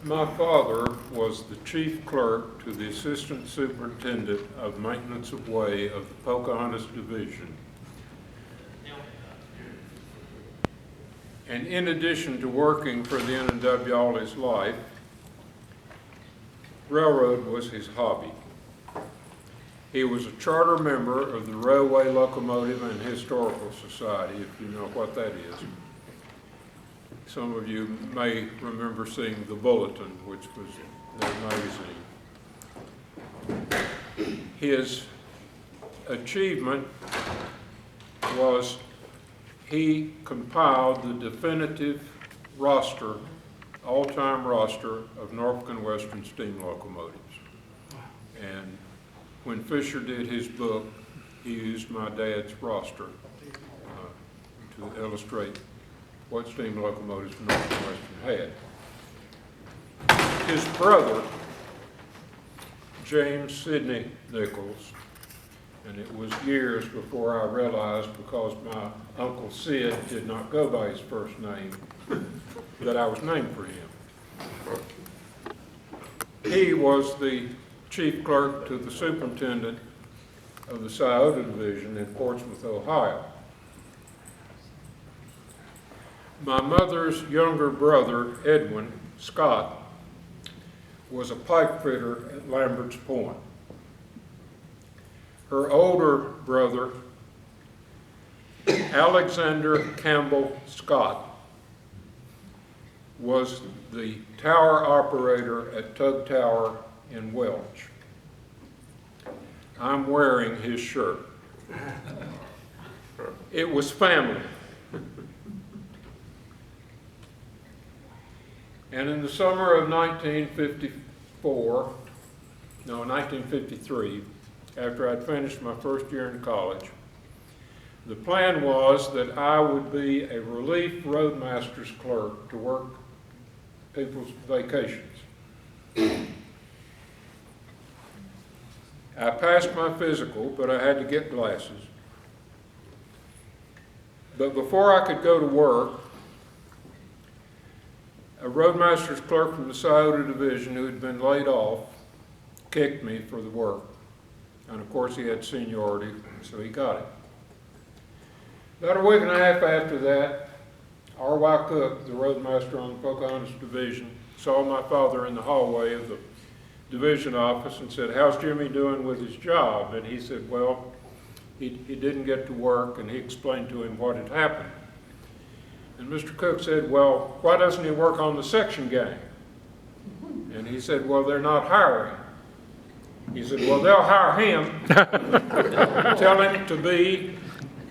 My father was the chief clerk to the assistant superintendent of maintenance of way of the Pocahontas Division. And in addition to working for the N&W all his life, railroad was his hobby. He was a charter member of the Railway Locomotive and Historical Society, if you know what that is. Some of you may remember seeing the Bulletin, which was their magazine. His achievement was he compiled the definitive roster, all-time roster of Norfolk and Western steam locomotives. And when Fisher did his book, he used my dad's roster to illustrate what steam locomotives Norfolk and Western had. His brother, James Sidney Nichols, and it was years before I realized, because my Uncle Sid did not go by his first name, that I was named for him. He was the chief clerk to the superintendent of the Scioto Division in Portsmouth, Ohio. My mother's younger brother, Edwin Scott, was a pipe fitter at Lambert's Point. Her older brother, Alexander Campbell Scott, was the tower operator at Tug Tower in Welch. I'm wearing his shirt. It was family. And in the summer of 1953, after I'd finished my first year in college, the plan was that I would be a relief roadmaster's clerk to work people's vacations. I passed my physical, but I had to get glasses. But before I could go to work, a roadmaster's clerk from the Scioto Division who had been laid off kicked me for the work. And of course he had seniority, so he got it. About a week and a half after that, R.Y. Cook, the roadmaster on the Pocahontas Division, saw my father in the hallway of the division office and said, "How's Jimmy doing with his job?" And he said, "Well, he didn't get to work," and he explained to him what had happened. And Mr. Cook said, "Well, why doesn't he work on the section gang?" And he said, "Well, they're not hiring." He said, "Well, they'll hire him. Tell him to be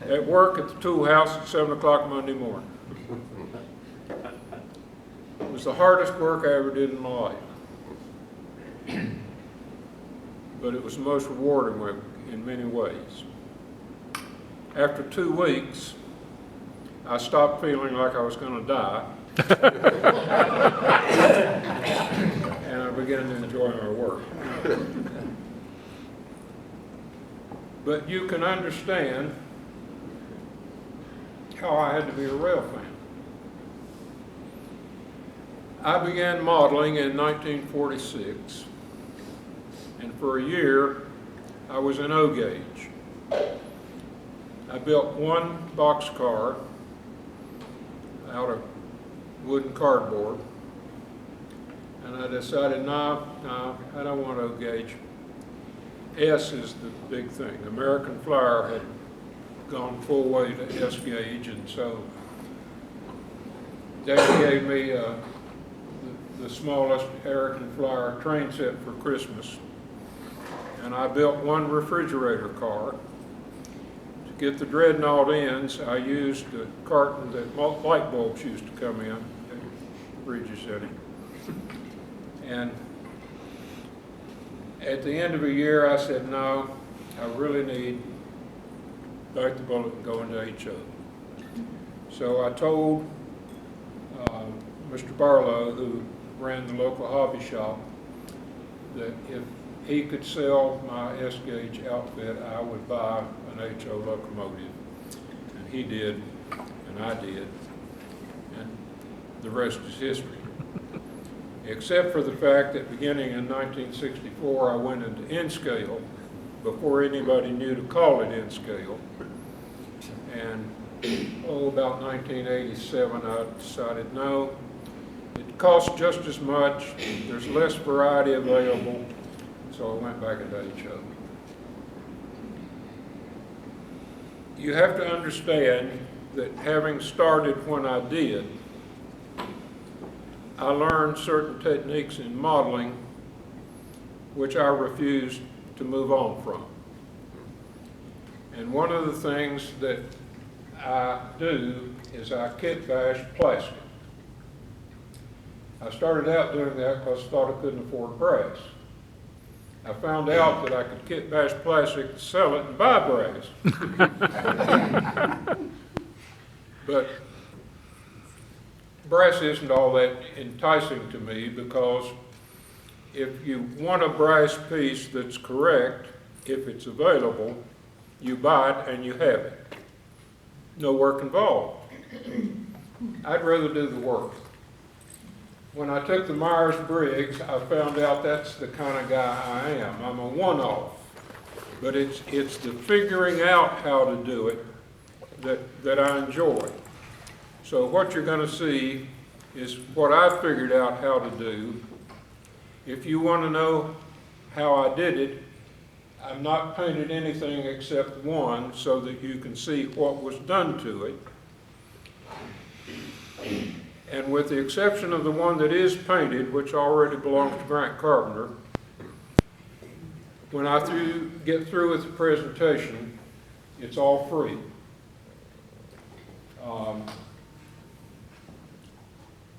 at work at the tool house at 7 o'clock Monday morning." It was the hardest work I ever did in my life. But it was the most rewarding work in many ways. After 2 weeks, I stopped feeling like I was going to die, and I began to enjoy my work. But you can understand how I had to be a rail fan. I began modeling in 1946, and for a year I was in O gauge. I built one boxcar out of wooden cardboard, and I decided, no, I don't want O gauge. S is the big thing. American Flyer had gone full way to S gauge, and so Dad gave me the smallest American Flyer train set for Christmas, and I built one refrigerator car. To get the dreadnought ends, I used a carton that light bulbs used to come in, Bridges City. And at the end of a year, I said, no, I really need to bite the bullet and go into HO. So I told Mr. Barlow, who ran the local hobby shop, that if he could sell my S-gauge outfit, I would buy an HO locomotive. And he did, and I did, and the rest is history. except for the fact that beginning in 1964 I went into N-scale before anybody knew to call it N-scale. And about 1987 I decided no, it costs just as much, there's less variety available, so I went back into HO. You have to understand that having started when I did, I learned certain techniques in modeling which I refused to move on from. And one of the things that I do is I kit bash plastic. I started out doing that because I thought I couldn't afford brass. I found out that I could kit bash plastic, sell it, and buy brass. But brass isn't all that enticing to me, because if you want a brass piece that's correct, if it's available, you buy it and you have it. No work involved. I'd rather do the work. When I took the Myers-Briggs, I found out that's the kind of guy I am. I'm a one-off. But it's the figuring out how to do it that I enjoy. So what you're going to see is what I figured out how to do. If you want to know how I did it, I've not painted anything except one so that you can see what was done to it. And with the exception of the one that is painted, which already belongs to Grant Carpenter, when I get through with the presentation, it's all free.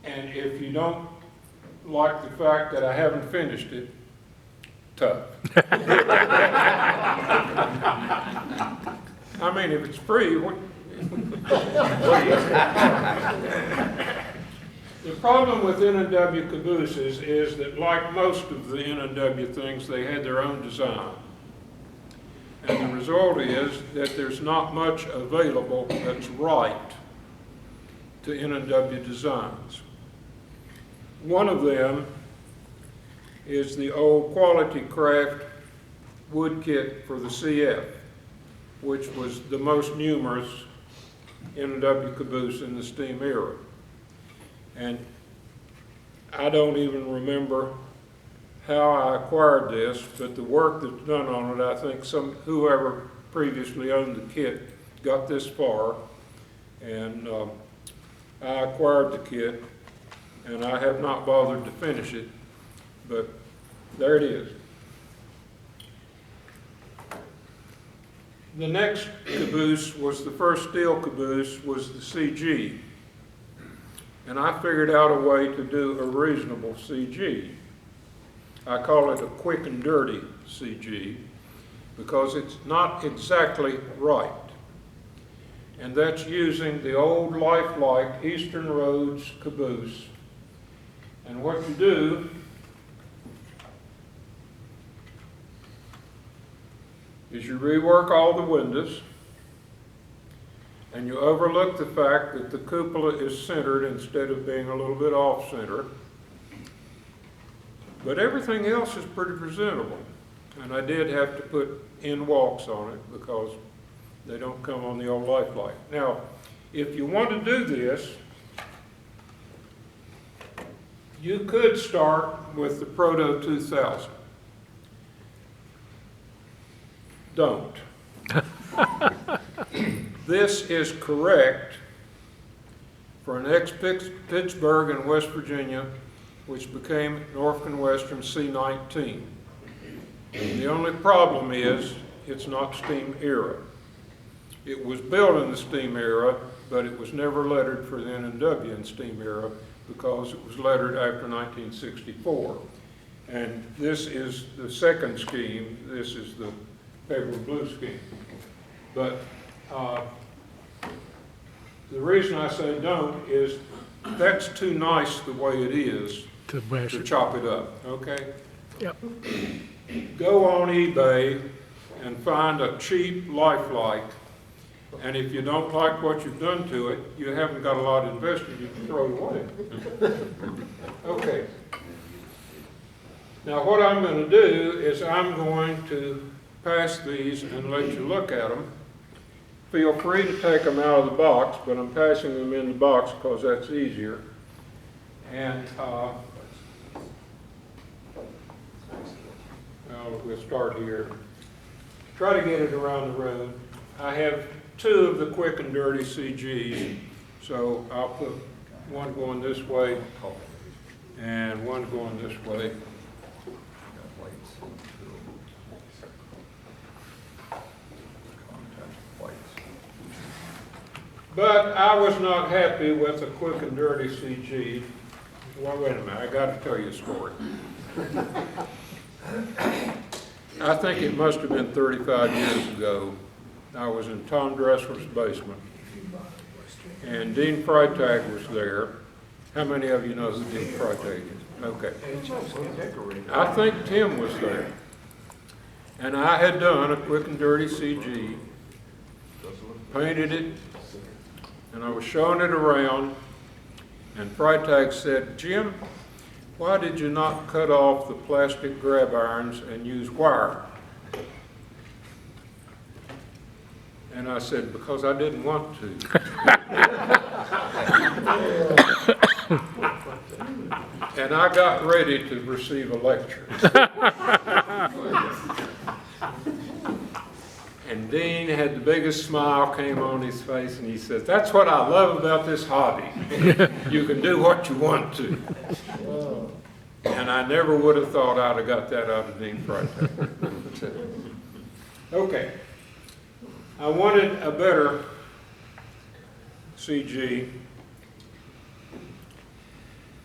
And if you don't like the fact that I haven't finished it, tough. I mean, if it's free, the problem with N&W Cabooses is that, like most of the N&W things, they had their own design. And the result is that there's not much available that's right to N&W designs. One of them is the old Quality Craft wood kit for the CF, which was the most numerous N&W caboose in the steam era. And I don't even remember how I acquired this, but the work that's done on it, I think whoever previously owned the kit got this far, and I acquired the kit, and I have not bothered to finish it, but there it is. The next caboose was the first steel caboose, was the CG. And I figured out a way to do a reasonable CG. I call it a quick and dirty CG because it's not exactly right. And that's using the old lifelike Eastern Roads caboose. And what you do is you rework all the windows, and you overlook the fact that the cupola is centered instead of being a little bit off center. But everything else is pretty presentable. And I did have to put end walks on it because they don't come on the old lifelike. Now, if you want to do this, you could start with the Proto 2000. Don't. This is correct for an ex-Pittsburgh and West Virginia, which became Norfolk and Western C19. The only problem is it's not steam era. It was built in the steam era, but it was never lettered for the N&W in steam era because it was lettered after 1964. And this is the second scheme. This is the paper blue scheme. But the reason I say don't is that's too nice the way it is to chop it up, okay? Yep. Go on eBay and find a cheap lifelike And if you don't like what you've done to it, you haven't got a lot invested, you can throw it away. Okay. Now what I'm going to do is I'm going to pass these and let you look at them. Feel free to take them out of the box, but I'm passing them in the box because that's easier. And we'll start here. Try to get it around the room. I have 2 of the quick and dirty CGs, so I'll put one going this way and one going this way. But I was not happy with the quick and dirty CG. Well, wait a minute, I got to tell you a story. I think it must have been 35 years ago. I was in Tom Dressler's basement, and Dean Freitag was there. How many of you know who Dean Freitag is? Okay. I think Tim was there. And I had done a quick and dirty CG, painted it, and I was showing it around, and Freitag said, "Jim, why did you not cut off the plastic grab irons and use wire?" And I said, "Because I didn't want to." And I got ready to receive a lecture. And Dean had the biggest smile came on his face, and he says, "That's what I love about this hobby. You can do what you want to." And I never would have thought I'd have got that out of Dean Freitag. Okay. I wanted a better CG.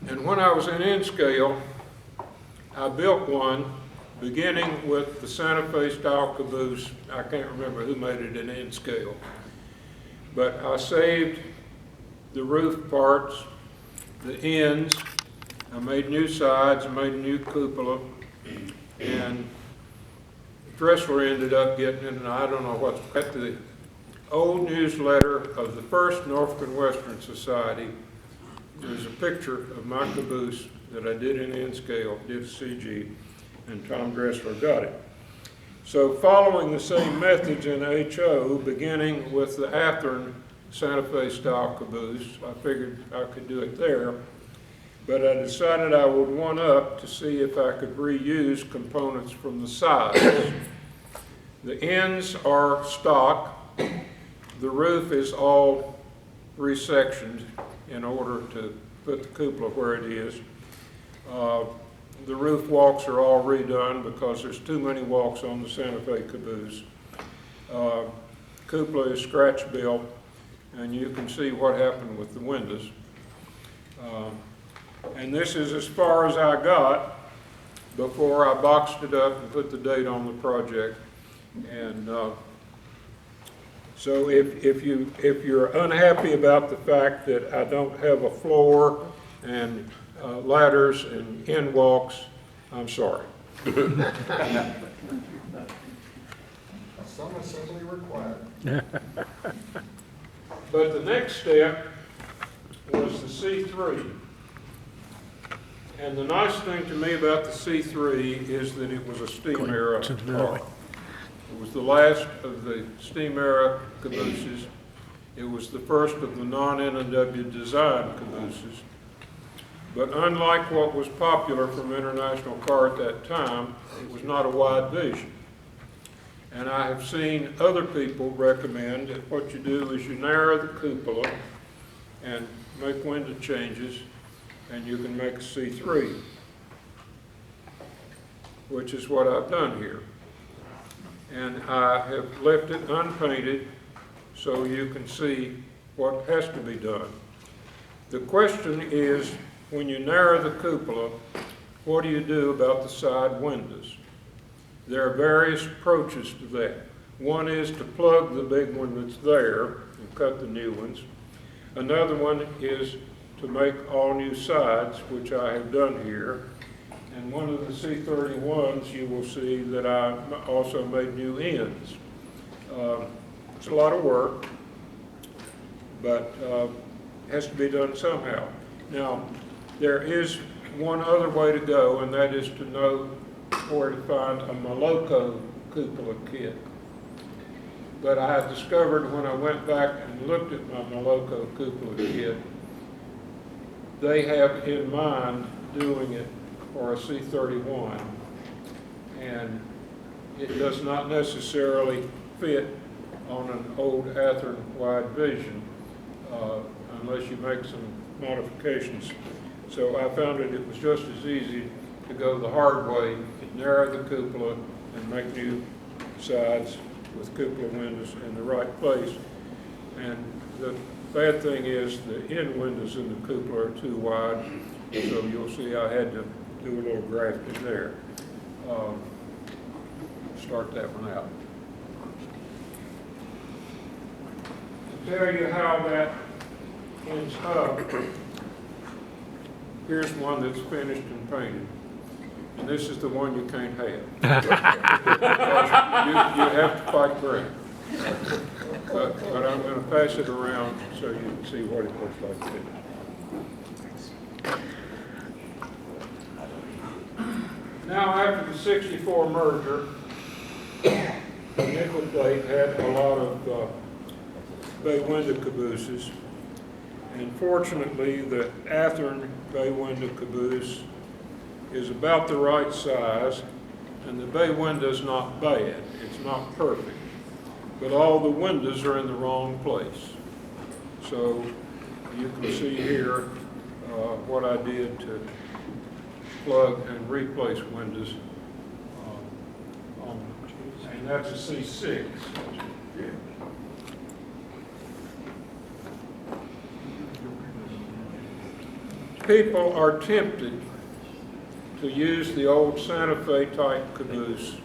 And when I was in N-scale, I built one beginning with the Santa Fe style caboose. I can't remember who made it in N-scale. But I saved the roof parts, the ends. I made new sides, I made a new cupola, and Dressler ended up getting it, and I don't know what's at the old newsletter of the first Norfolk and Western Society. There's a picture of my caboose that I did in N-scale, did a CG, and Tom Dressler got it. So following the same methods in HO, beginning with the Athearn Santa Fe style caboose, I figured I could do it there. But I decided I would one up to see if I could reuse components from the sides. The ends are stock. The roof is all resectioned in order to put the cupola where it is. The roof walks are all redone because there's too many walks on the Santa Fe caboose. Cupola is scratch built, and you can see what happened with the windows. And this is as far as I got before I boxed it up and put the date on the project. And so if you're unhappy about the fact that I don't have a floor and ladders and end walks, I'm sorry. Some assembly required. But the next step was the C3. And the nice thing to me about the C3 is that it was a steam era car. It was the last of the steam era cabooses. It was the first of the non-N&W design cabooses. But unlike what was popular from International Car at that time, it was not a wide vision. And I have seen other people recommend that what you do is you narrow the cupola and make window changes, and you can make a C3, which is what I've done here. And I have left it unpainted so you can see what has to be done. The question is, when you narrow the cupola, what do you do about the side windows? There are various approaches to that. One is to plug the big one that's there and cut the new ones. Another one is to make all new sides, which I have done here. And one of the C31s, you will see that I also made new ends. It's a lot of work, but has to be done somehow. Now, there is one other way to go, and that is to know where to find a Moloko cupola kit. But I discovered when I went back and looked at my Moloko cupola kit, they have in mind doing it for a C31, and it does not necessarily fit on an old Athearn wide vision unless you make some modifications. So I found it was just as easy to go the hard way, narrow the cupola and make new sides with cupola windows in the right place. And the bad thing is the end windows in the cupola are too wide, so you'll see I had to do a little grafting there. Start that one out. To tell you how that ends up, here's one that's finished and painted. And this is the one you can't have. you have to fight for it. But I'm going to pass it around so you can see what it looks like today. Now, after the '64 merger, the Nichols plate had a lot of bay window cabooses. And fortunately, the Athearn bay window caboose is about the right size, and the bay window's not bad. It's not perfect, but all the windows are in the wrong place. So you can see here what I did to plug and replace windows and that's a C6. People are tempted to use the old Santa Fe type caboose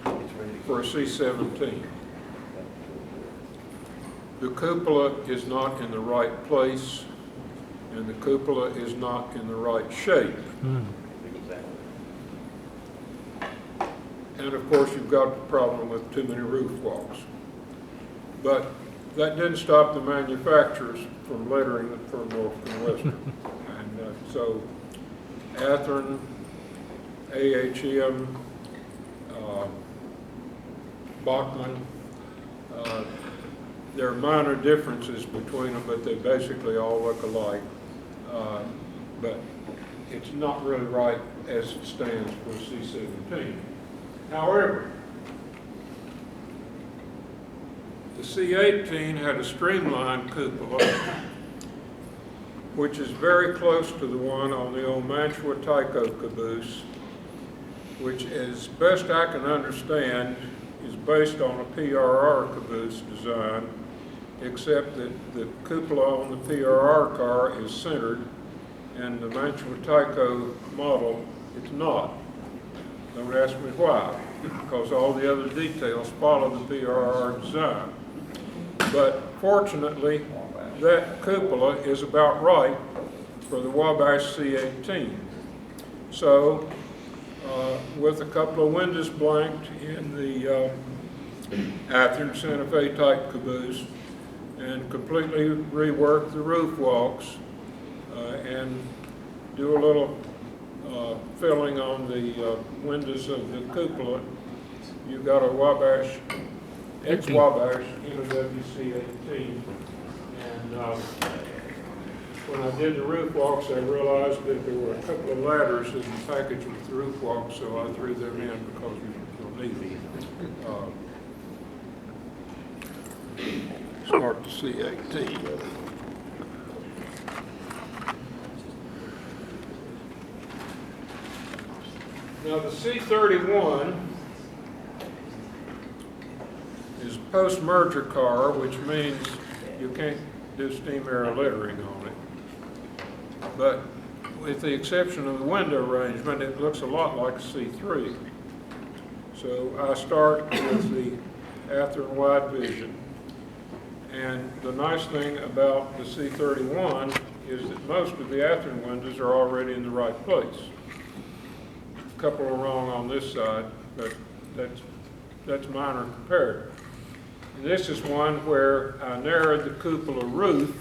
for a C-17. The cupola is not in the right place, and the cupola is not in the right shape. And of course, you've got the problem with too many roof walks. But that didn't stop the manufacturers from lettering it for North and Western. And so Athearn, AHM, Bachmann, there are minor differences between them, but they basically all look alike. But it's not really right as it stands for C-17. However, the C-18 had a streamlined cupola, which is very close to the one on the old N&WHS caboose, which, as best I can understand, is based on a PRR caboose design, except that the cupola on the PRR car is centered, and the N&WHS model, it's not. Don't ask me why, because all the other details follow the PRR design. But fortunately, that cupola is about right for the Wabash C-18. So, with a couple of windows blanked in the Athearn Santa Fe type caboose, and completely rework the roof walks, and do a little filling on the windows of the cupola, you've got a Wabash, ex-Wabash N&WHS 18. And when I did the roof walks, I realized that there were a couple of ladders in the package with the roof walks, so I threw them in because you'll need them. Start the C-18. Now the C-31 is a post-merger car, which means you can't do steam air lettering on it. But with the exception of the window arrangement, it looks a lot like a C3. So I start with the Athearn wide vision. And the nice thing about the C-31 is that most of the Athearn windows are already in the right place. A couple are wrong on this side, but that's minor compared. And this is one where I narrowed the cupola roof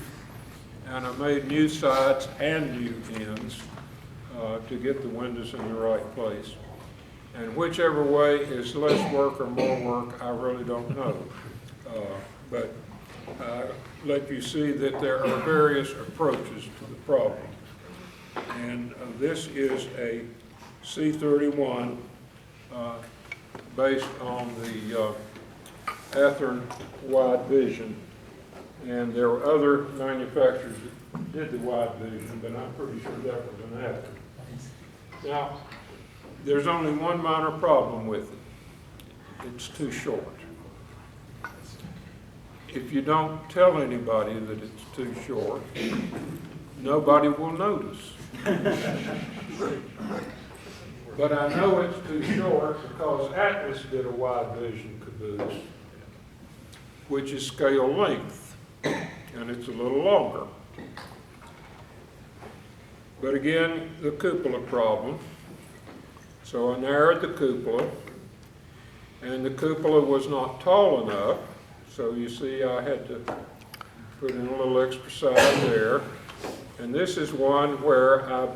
and I made new sides and new ends to get the windows in the right place. And whichever way is less work or more work, I really don't know. But let you see that there are various approaches to the problem. And this is a C31 based on the Athearn wide vision. And there were other manufacturers that did the wide vision, but I'm pretty sure that was an Athearn. Now, there's only one minor problem with it. It's too short. If you don't tell anybody that it's too short, nobody will notice. But I know it's too short because Atlas did a wide vision caboose, which is scale length, and it's a little longer. But again, the cupola problem. So I narrowed the cupola, and the cupola was not tall enough, so you see I had to put in a little extra side there. And this is one where I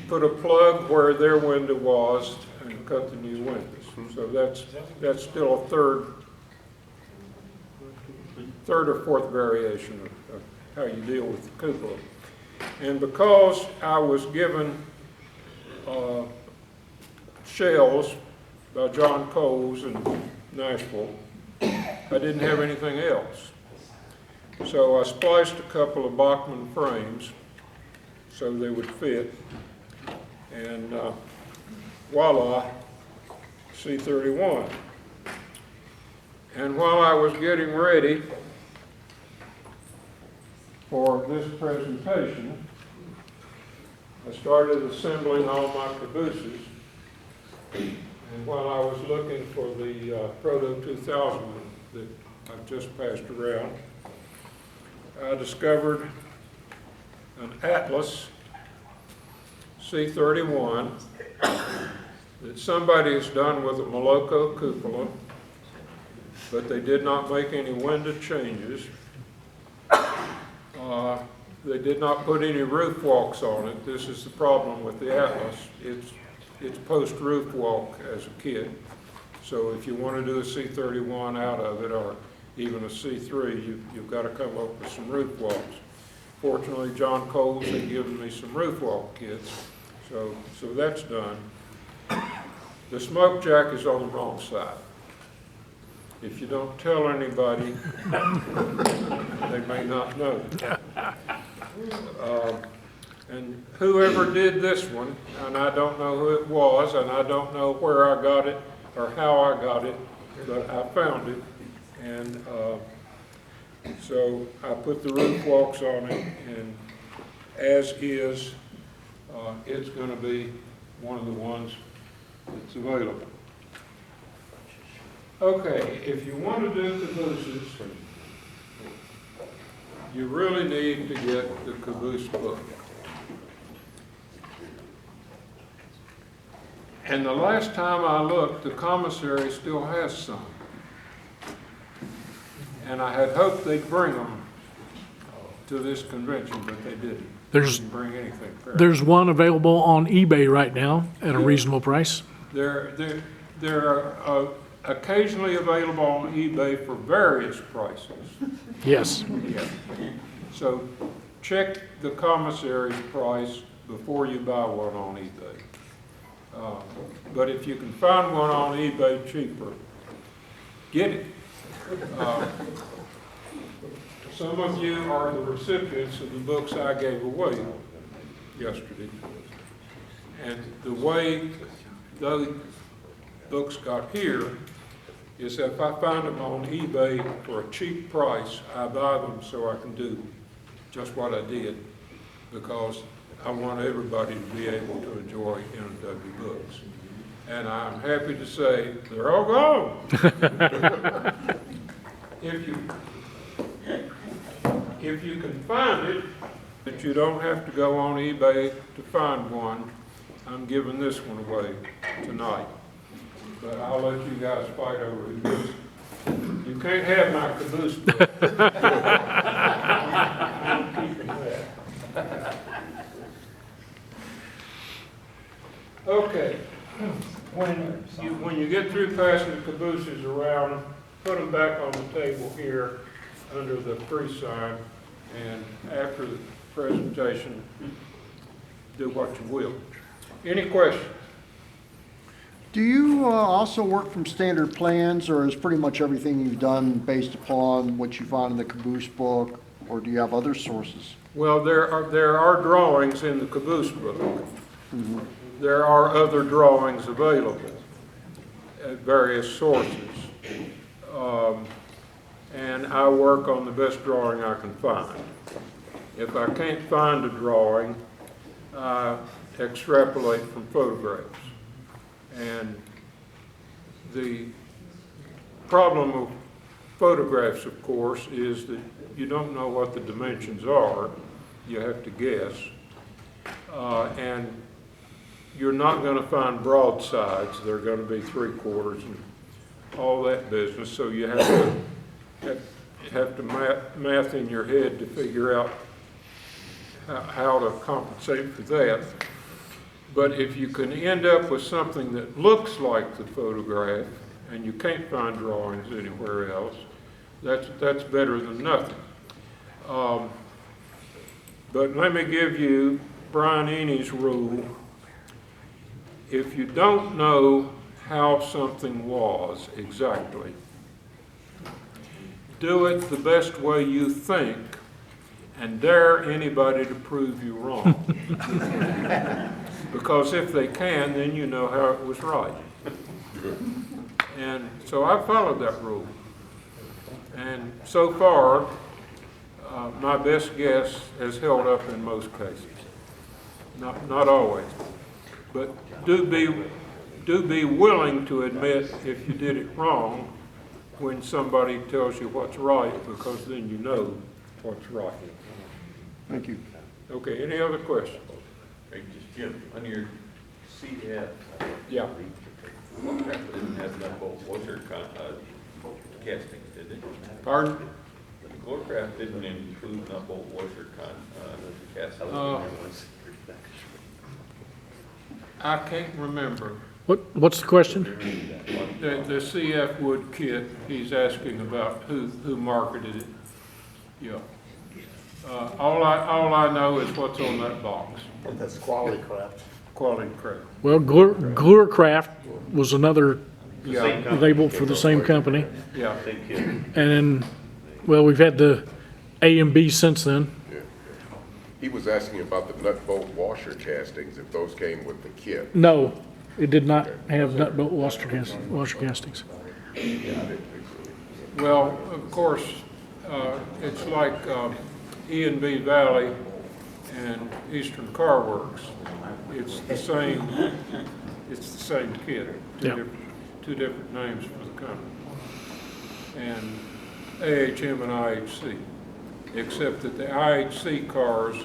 put a plug where their window was and cut the new windows. So that's still a third or fourth variation of how you deal with the cupola. And because I was given shells by John Coles in Nashville, I didn't have anything else. So I spliced a couple of Bachmann frames so they would fit, and voila, C31. And while I was getting ready for this presentation, I started assembling all my cabooses, and while I was looking for the Proto 2000 that I've just passed around, I discovered an Atlas C31 that somebody has done with a Moloko cupola, but they did not make any window changes. They did not put any roof walks on it. This is the problem with the Atlas. It's post-roof walk as a kit. So if you want to do a C31 out of it, or even a C3, you've got to come up with some roof walks. Fortunately, John Coles had given me some roof walk kits, so that's done. The smoke jack is on the wrong side. If you don't tell anybody, they may not know. And whoever did this one, and I don't know who it was, and I don't know where I got it or how I got it, but I found it. And so I put the roof walks on it, and as is, it's going to be one of the ones that's available. Okay, if you want to do cabooses, you really need to get the caboose book. And the last time I looked, the commissary still has some. And I had hoped they'd bring them to this convention, but they didn't. They didn't bring anything. There's one available on eBay right now at a reasonable price. They're occasionally available on eBay for various prices. Yes. Yeah. So check the commissary's price before you buy one on eBay. But if you can find one on eBay cheaper, get it. Some of you are the recipients of the books I gave away yesterday. And the way those books got here is if I find them on eBay for a cheap price, I buy them so I can do just what I did, because I want everybody to be able to enjoy N&W books. And I'm happy to say they're all gone. If you can find it, that you don't have to go on eBay to find one, I'm giving this one away tonight. But I'll let you guys fight over it. You can't have my caboose book. when you get through passing the cabooses around, put them back on the table here under the free sign, and after the presentation, do what you will. Any questions? Do you also work from standard plans, or is pretty much everything you've done based upon what you find in the caboose book, or do you have other sources? Well, there are drawings in the caboose book. There are other drawings available at various sources. And I work on the best drawing I can find. If I can't find a drawing, I extrapolate from photographs. And the problem of photographs, of course, is that you don't know what the dimensions are. You have to guess. And you're not going to find broadsides. They're going to be 3/4 and all that business. So you have to math in your head to figure out how to compensate for that. But if you can end up with something that looks like the photograph and you can't find drawings anywhere else, that's better than nothing. But let me give you Brian Eney's rule. If you don't know how something was exactly, do it the best way you think and dare anybody to prove you wrong. Because if they can, then you know how it was right. And so I followed that rule. And so far, my best guess has held up in most cases. Not always. But do be willing to admit if you did it wrong when somebody tells you what's right, because then you know what's right. Thank you. Okay, any other questions? Hey, just Jim, on your CF, Yeah. Glorcraft didn't have enough washer castings, did it? Pardon? Glorcraft didn't include enough washer castings. I can't remember. What's the question? The CF Wood kit, he's asking about who marketed it. Yeah. All I know is what's on that box. That's quality craft. Quality craft. Well, Glurcraft was another Yeah, label for the same company. yeah. And then, well, we've had the A and B since then. Yeah. He was asking about the nut bolt washer castings, if those came with the kit. No, it did not have nut bolt washer castings. Yeah, I didn't think so. Well, of course, it's like E&B Valley and Eastern Car Works. It's the same kit. Yeah. Two different names for the company. And AHM and IHC, except that the IHC cars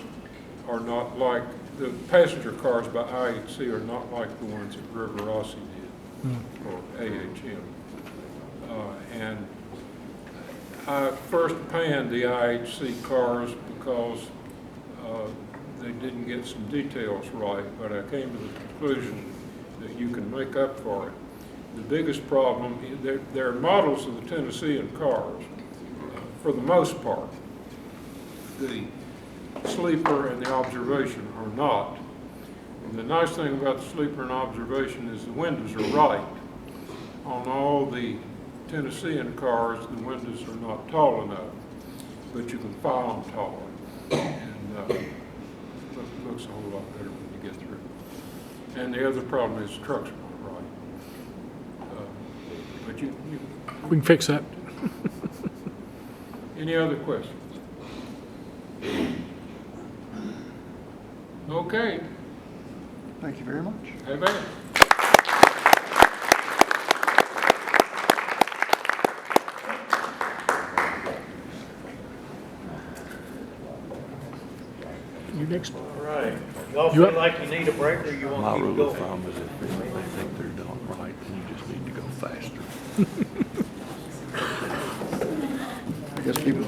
are not like, the passenger cars by IHC are not like the ones that River Rossi did, or AHM. And I first panned the IHC cars because they didn't get some details right, but I came to the conclusion that you can make up for it. The biggest problem, they're models of the Tennessean cars, for the most part. The sleeper and the observation are not. And the nice thing about the sleeper and observation is the windows are right. On all the Tennessean cars, the windows are not tall enough, but you can file them taller. And it looks a whole lot better when you get through. And the other problem is the trucks are not right. But you We can fix that. any other questions? Okay, Thank you very much. have at it. You next. All right. Y'all You feel up? like you need a break, or you My want me to rule go? of thumb is if they think they're done right, then you just need to go faster.